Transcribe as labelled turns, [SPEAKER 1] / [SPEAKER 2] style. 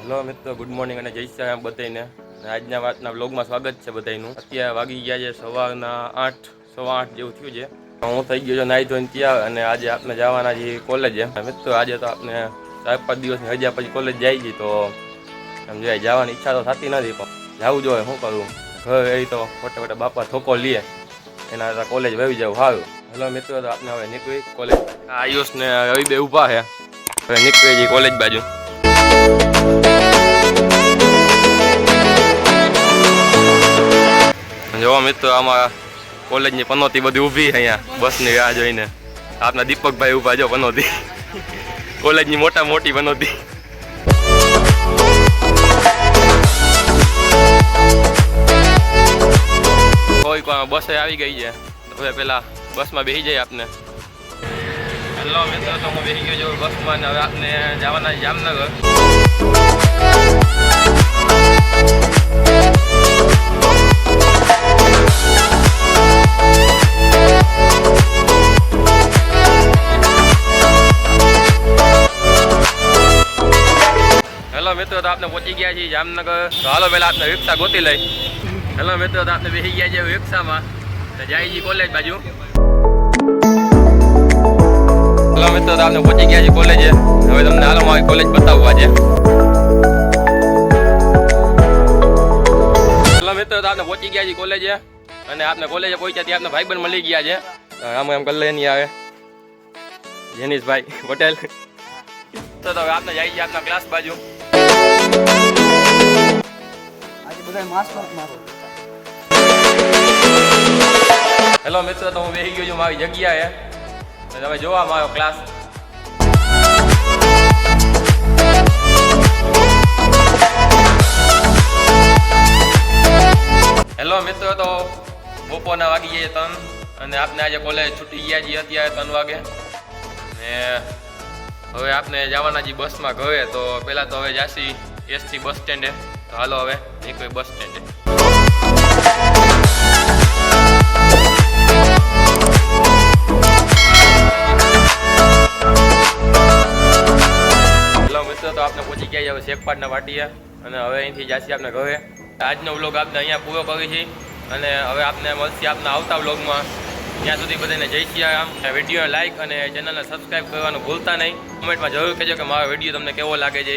[SPEAKER 1] Hello મિત્રો, good morning અને જય શ્રી રામ બધાને. આજના વાતના વ્લોગમાં સ્વાગત છે બધાનું. અત્યારે વાગી ગયા છે સવારના 8, સવા 8 જેવું થયું છે. હું થઈ ગયો નાહી ધોઈને તૈયાર અને આજે આપણે જવાના છીએ કોલેજે. મિત્રો આજે તો આપણે 4-5 દિવસની રજા પછી કોલેજ જાય છે, તો સમજાય જવાની ઈચ્છા તો થતી નથી, પણ જવું જોઈએ. શું કરું, ઘરે રહી તો ખોટા બાપા ધોકો લે, એના કોલેજ વહી જવું સારું. હેલો મિત્રો, તો આપણે હવે નીકળી કોલેજ. આયુષ ને રવિ બે ઊભા છે, હવે નીકળી જઈએ કોલેજ બાજુ. જો મિત્રો, અમારા કોલેજની પનોતી બધી ઊભી છે અહીંયા બસની રાહ જોઈને. આપણા દીપકભાઈ ઊભા જો પનોતી, કોલેજની મોટી પનોતી. કોઈ બસ આવી ગઈ છે, તો હવે પેલા બસમાં બેસી જાય આપને. હેલો મિત્રો, તો હું બેસી ગયો છું બસમાં ને હવે આપને જવાના જામનગર. હેલો મિત્રો, તો આપણે પહોંચી ગયા છીએ જામનગર. તો હાલો પહેલાં આપણે રિક્ષા ગોતી લઈ. હેલો મિત્રો, તો આપણે બેસી ગયા છીએ રિક્ષામાં, તો જાય છીએ કોલેજ બાજુ. હેલો મિત્રો, તો આપણે પહોંચી ગયા છીએ કોલેજે. હવે તમને હાલો મારી કોલેજ બતાવવા છે. હેલો મિત્રો, તો આપણે પહોંચી ગયા છીએ કોલેજે અને આપણે કોલેજે પહોંચ્યા ત્યાં આપણે ભાઈબંધ મળી ગયા છે. આમ એમ કરી લે નહીં આવે, જેનીશભાઈ પટેલ. તો હવે આપણે જઈએ છીએ આપણા ક્લાસ બાજુ. હેલો મિત્રો, તો હું બેસી ગયો છું મારી જગ્યાએ. તમે જોવા મારો ક્લાસ. હેલો મિત્રો, તો બપોરના વાગી જાય 3 અને આપણે આજે કોલેજ છૂટી ગયા છીએ અત્યારે 3 વાગે. ને હવે આપણે જવાના છીએ બસમાં ઘરે. તો પહેલાં તો હવે જાસી એસટી બસ સ્ટેન્ડે. તો હાલો હવે નીકળી બસ સ્ટેન્ડે. હેલો મિત્રો, તો આપણે પહોંચી ગયા હવે શેખપાટના વાટીએ અને હવે અહીંથી જાસી આપણે ઘરે. આજનો વ્લોગ આપણે અહીંયા પૂરો કરી છીએ અને હવે આપણે મળશે આપના આવતા વ્લોગમાં. ત્યાં સુધી બધાને જય શ્રી રામ. વિડીયો લાઇક અને ચેનલને સબસ્ક્રાઈબ કરવાનું ભૂલતા નહીં. કમેન્ટમાં જરૂર કહેજો કે મારો વિડીયો તમને કેવો લાગે છે.